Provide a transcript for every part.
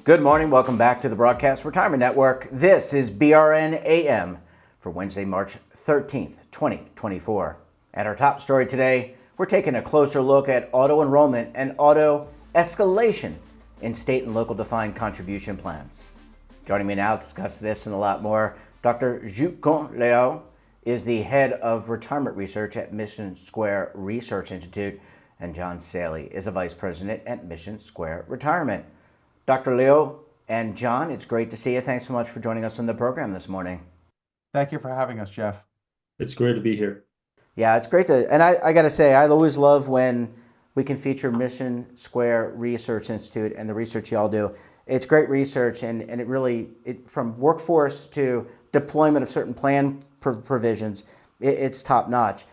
Good morning. Welcome back to the Broadcast Retirement Network. This is BRN AM for Wednesday, March 13th, 2024. At our top story today, we're taking a closer look at auto enrollment and auto escalation in state and local defined contribution plans. Joining me now to discuss this and a lot more, Dr. Zhuquan Liu is the head of retirement research at Mission Square Research Institute, and John Saley is a vice president at Mission Square Retirement. Dr. Liu and John, it's great to see you. Thanks so much for joining us on the program this morning. Thank you for having us, Jeff. It's great to be here. Yeah, it's great to, and I got to say, I always love when we can feature Mission Square Research Institute and the research y'all do. It's great research, and it really, from workforce to deployment of certain plan provisions, it's top notch.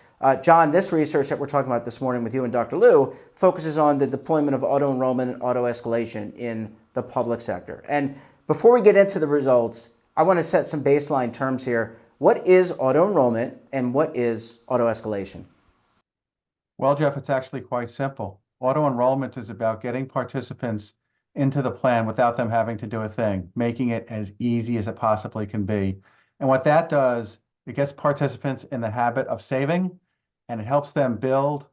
John, this research that we're talking about this morning with you and Dr. Liu focuses on the deployment of auto enrollment and auto escalation in the public sector. And before we get into the results, I want to set some baseline terms here. What is auto enrollment and what is auto escalation? Well, Jeff, it's actually quite simple. Auto enrollment is about getting participants into the plan without them having to do a thing, making it as easy as it possibly can be. And what that does, it gets participants in the habit of saving, and it helps them build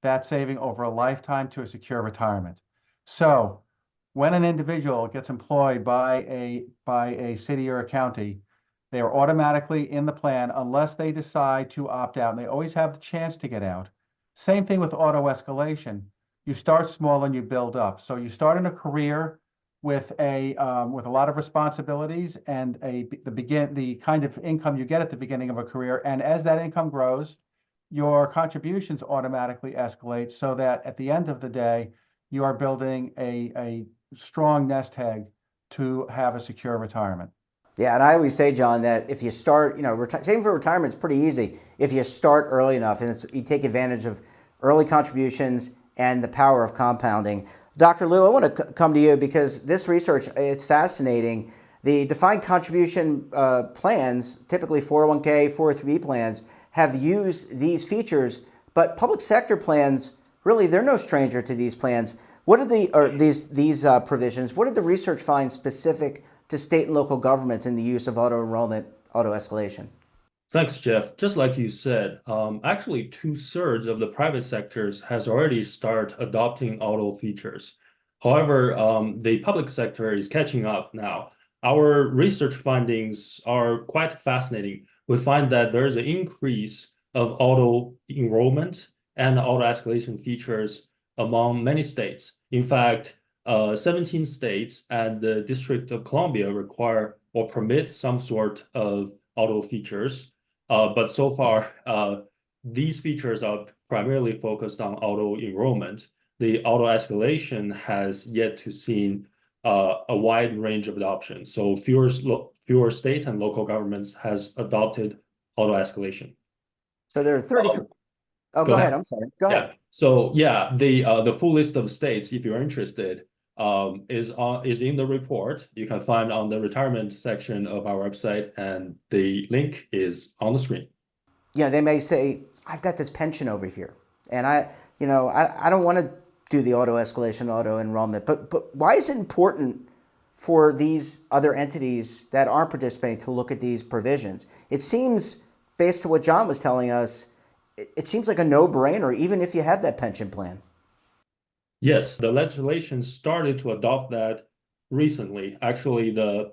that saving over a lifetime to a secure retirement. So when an individual gets employed by a city or a county, they are automatically in the plan unless they decide to opt out, and they always have the chance to get out. Same thing with auto escalation. You start small and you build up. So you start in a career with a lot of responsibilities and the kind of income you get at the beginning of a career. And as that income grows, your contributions automatically escalate so that at the end of the day, you are building a strong nest egg to have a secure retirement. Yeah, and I always say, John, that if you start, saving for retirement is pretty easy if you start early enough and you take advantage of early contributions and the power of compounding. Dr. Liu, I want to come to you because this research, it's fascinating. The defined contribution plans, typically 401k, 403b plans, have used these features, but public sector plans, really, they're no stranger to these plans. What are these provisions? What did the research find specific to state and local governments in the use of auto enrollment, auto escalation? Thanks, Jeff. Just like you said, actually 2/3 of the private sectors has already started adopting auto features. However, the public sector is catching up now. Our research findings are quite fascinating. We find that there's an increase of auto enrollment and auto escalation features among many states. In fact, 17 states and the District of Columbia require or permit some sort of auto features. But so far, these features are primarily focused on auto enrollment. The auto escalation has yet to see a wide range of adoption. So fewer state and local governments has adopted auto escalation. So there are 33. Oh, go ahead. I'm sorry. Go ahead. Yeah. So yeah, the full list of states, if you're interested, is in the report. You can find on the retirement section of our website, and the link is on the screen. Yeah, they may say, I've got this pension over here, and I don't want to do the auto escalation, auto enrollment, but why is it important for these other entities that aren't participating to look at these provisions? It seems, based on what John was telling us, it seems like a no-brainer, even if you have that pension plan. Yes, the legislation started to adopt that recently. Actually, the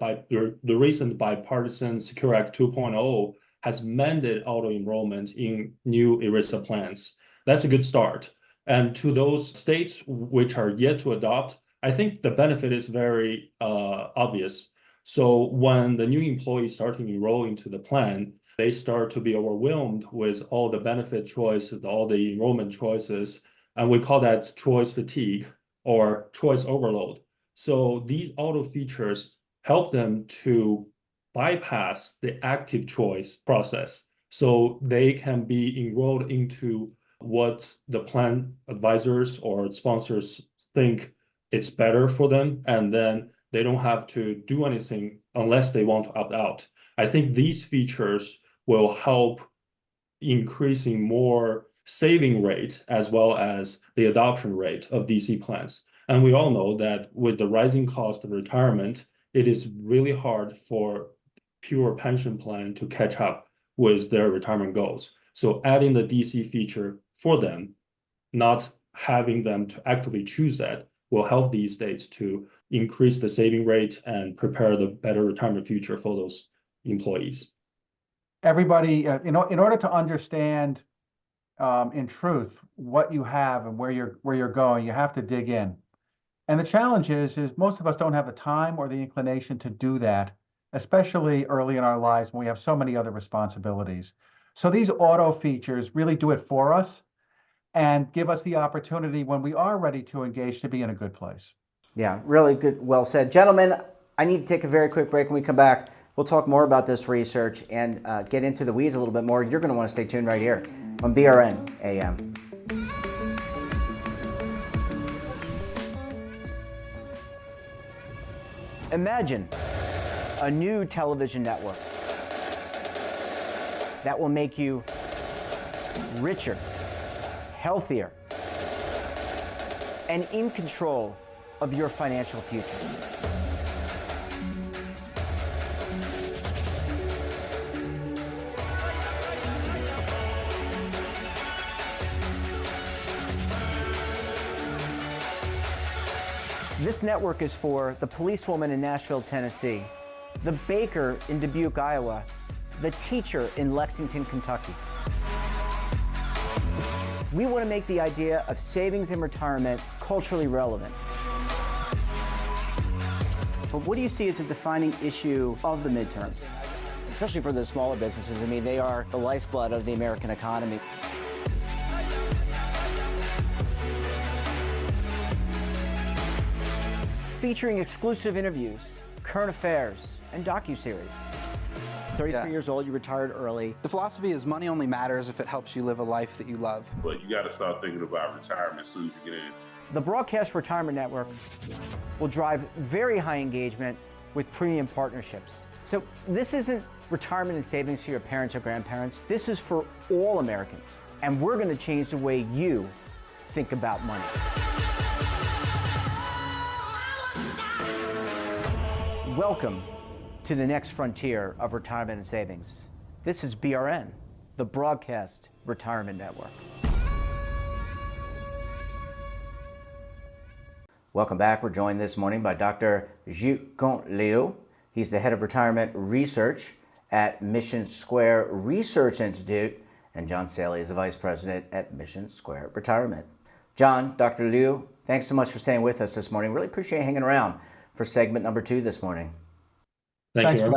recent bipartisan Secure Act 2.0 has mandated auto enrollment in new ERISA plans. That's a good start. And to those states which are yet to adopt, I think the benefit is very obvious. So when the new employees start to enroll into the plan, they start to be overwhelmed with all the benefit choices, all the enrollment choices, and we call that choice fatigue or choice overload. So these auto features help them to bypass the active choice process so they can be enrolled into what the plan advisors or sponsors think it's better for them, and then they don't have to do anything unless they want to opt out. I think these features will help increasing more saving rate as well as the adoption rate of DC plans. And we all know that with the rising cost of retirement, it is really hard for pure pension plan to catch up with their retirement goals. So adding the DC feature for them, not having them to actively choose that, will help these states to increase the saving rate and prepare the better retirement future for those employees. Everybody, in order to understand in truth what you have and where you're going, you have to dig in. And the challenge is most of us don't have the time or the inclination to do that, especially early in our lives when we have so many other responsibilities. So these auto features really do it for us and give us the opportunity when we are ready to engage to be in a good place. Yeah, really good. Well said. Gentlemen, I need to take a very quick break. When we come back, we'll talk more about this research and get into the weeds a little bit more. You're going to want to stay tuned right here on BRN AM. Imagine a new television network that will make you richer, healthier, and in control of your financial future. This network is for the policewoman in Nashville, Tennessee, the baker in Dubuque, Iowa, the teacher in Lexington, Kentucky. We want to make the idea of savings and retirement culturally relevant. But what do you see as a defining issue of the midterms, especially for the smaller businesses? I mean, they are the lifeblood of the American economy. Featuring exclusive interviews, current affairs, and docuseries. 33 years old, you retired early. The philosophy is money only matters if it helps you live a life that you love. But you got to start thinking about retirement as soon as you get in. The Broadcast Retirement Network will drive very high engagement with premium partnerships. So this isn't retirement and savings for your parents or grandparents. This is for all Americans. And we're going to change the way you think about money. Welcome to the next frontier of retirement and savings. This is BRN, the Broadcast Retirement Network. Welcome back. We're joined this morning by Dr. Zhu Liu. He's the head of retirement research at Mission Square Research Institute, and John Saley is the vice president at Mission Square Retirement. John, Dr. Liu, thanks so much for staying with us this morning. Really appreciate you hanging around for segment number 2 this morning. Thank you.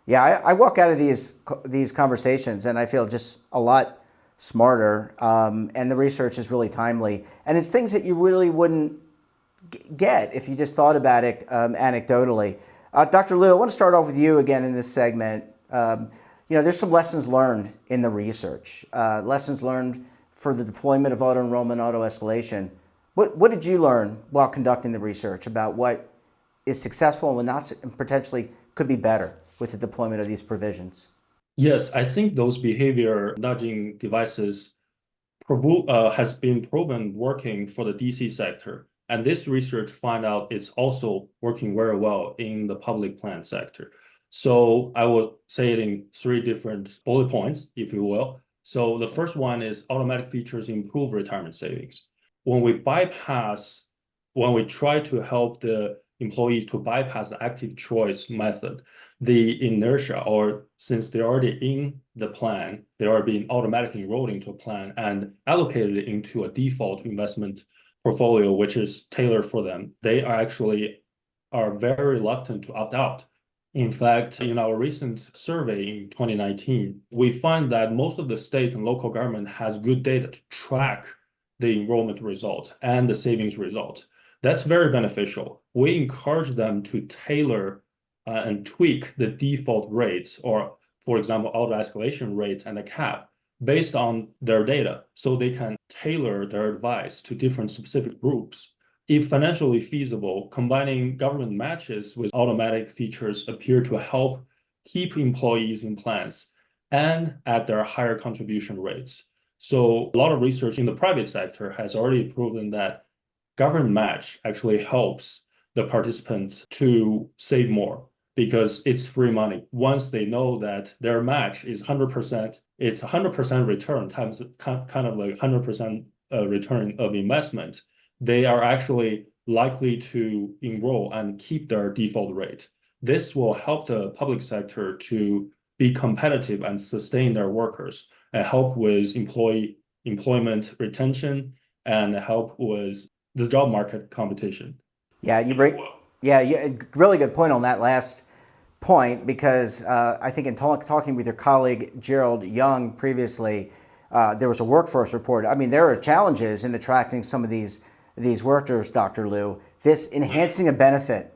Yeah, I walk out of these conversations and I feel just a lot smarter, and the research is really timely. And it's things that you really wouldn't get if you just thought about it anecdotally. Dr. Liu, I want to start off with you again in this segment. There's some lessons learned in the research, lessons learned for the deployment of auto-enrollment, auto-escalation. What did you learn while conducting the research about what is successful and not, and potentially could be better with the deployment of these provisions? Yes, I think those behavior nudging devices has been proven working for the DC sector. And this research find out it's also working very well in the public plan sector. So I will say it in 3 different bullet points, if you will. So the first one is automatic features improve retirement savings. When we try to help the employees to bypass the active choice method, the inertia, or since they're already in the plan, they are being automatically enrolled into a plan and allocated into a default investment portfolio, which is tailored for them. They are very reluctant to opt out. In fact, in our recent survey in 2019, we find that most of the state and local government has good data to track the enrollment result and the savings result. That's very beneficial. We encourage them to tailor and tweak the default rates, or for example, auto-escalation rates and the cap based on their data, so they can tailor their advice to different specific groups. If financially feasible, combining government matches with automatic features appear to help keep employees in plans and at their higher contribution rates. So a lot of research in the private sector has already proven that government match actually helps the participants to save more because it's free money. Once they know that their match is 100%, it's 100% return times kind of like 100% return of investment, they are actually likely to enroll and keep their default rate. This will help the public sector to be competitive and sustain their workers and help with employment retention and help with the job market competition. Yeah, really good point on that last point, because I think in talking with your colleague Gerald Young previously, there was a workforce report. I mean, there are challenges in attracting some of these workers, Dr. Liu. This enhancing a benefit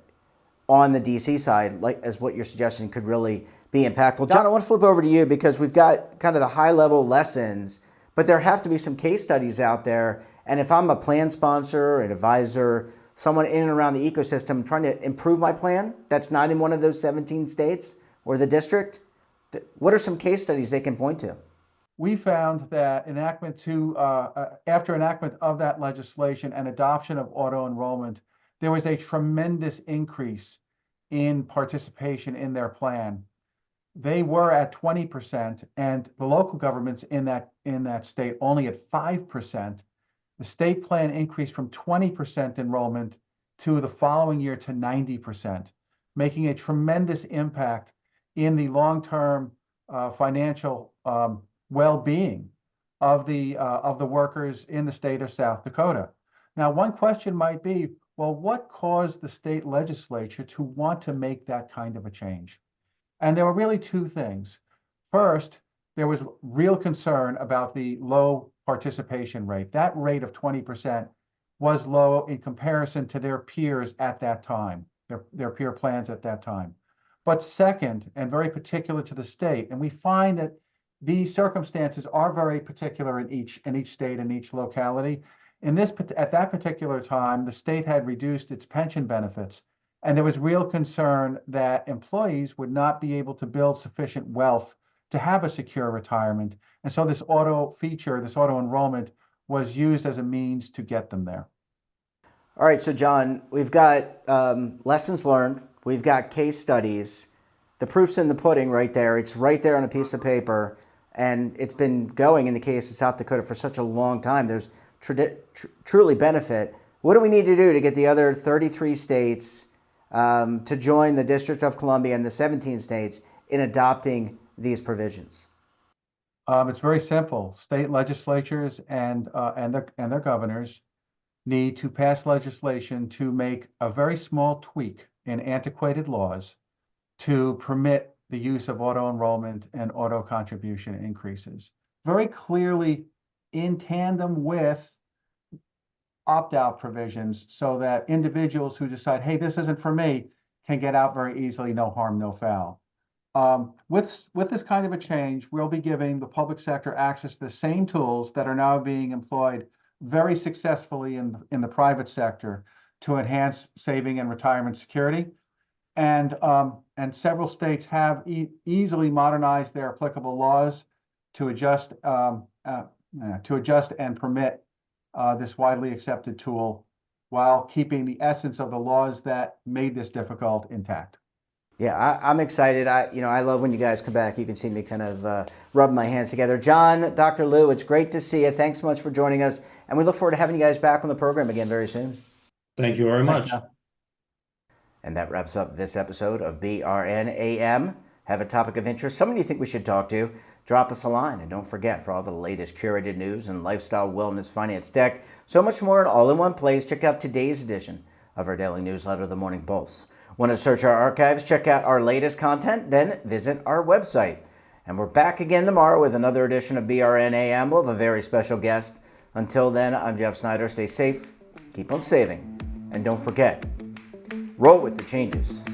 on the DC side, like as what you're suggesting, could really be impactful. John, I want to flip over to you because we've got kind of the high level lessons, but there have to be some case studies out there. And if I'm a plan sponsor, an advisor, someone in and around the ecosystem trying to improve my plan that's not in one of those 17 states or the district, what are some case studies they can point to? We found that after enactment of that legislation and adoption of auto enrollment, there was a tremendous increase in participation in their plan. They were at 20%, and the local governments in that state only at 5%. The state plan increased from 20% enrollment to the following year to 90%, making a tremendous impact in the long-term financial well-being of the workers in the state of South Dakota. Now, one question might be, well, what caused the state legislature to want to make that kind of a change? And there were really two things. First, there was real concern about the low participation rate. That rate of 20% was low in comparison to their peers at that time, their peer plans at that time. But second, and very particular to the state, and we find that these circumstances are very particular in each state and each locality. At that particular time, the state had reduced its pension benefits, and there was real concern that employees would not be able to build sufficient wealth to have a secure retirement. And so this auto enrollment was used as a means to get them there. All right, so John, we've got lessons learned, we've got case studies. The proof's in the pudding right there. It's right there on a piece of paper, and it's been going in the case of South Dakota for such a long time. There's truly benefit. What do we need to do to get the other 33 states to join the District of Columbia and the 17 states in adopting these provisions? It's very simple. State legislatures and their governors need to pass legislation to make a very small tweak in antiquated laws to permit the use of auto enrollment and auto contribution increases, very clearly in tandem with opt-out provisions, so that individuals who decide, hey, this isn't for me, can get out very easily, no harm, no foul. With this kind of a change, we'll be giving the public sector access to the same tools that are now being employed very successfully in the private sector to enhance saving and retirement security. And several states have easily modernized their applicable laws to adjust and permit this widely accepted tool while keeping the essence of the laws that made this difficult intact. Yeah, I'm excited. I love when you guys come back. You can see me kind of rubbing my hands together. John, Dr. Liu, it's great to see you. Thanks so much for joining us, and we look forward to having you guys back on the program again very soon. Thank you very much. And that wraps up this episode of BRNAM. Have a topic of interest, someone you think we should talk to, drop us a line. And don't forget, for all the latest curated news and lifestyle, wellness, finance, tech, so much more all in one place, check out today's edition of our daily newsletter, The Morning Pulse. Want to search our archives, check out our latest content, then visit our website. And we're back again tomorrow with another edition of BRNAM. We'll have a very special guest. Until then, I'm Jeff Snyder. Stay safe, keep on saving, and don't forget, roll with the changes.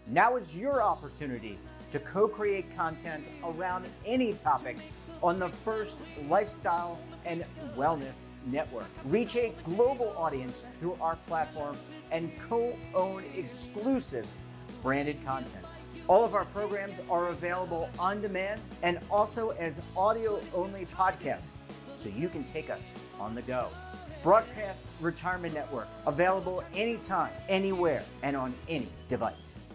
Now is your opportunity to co-create content around any topic on the first lifestyle and wellness network. Reach a global audience through our platform and co-own exclusive branded content. All of our programs are available on demand and also as audio-only podcasts, so you can take us on the go. Broadcast Retirement Network, available anytime, anywhere, and on any device.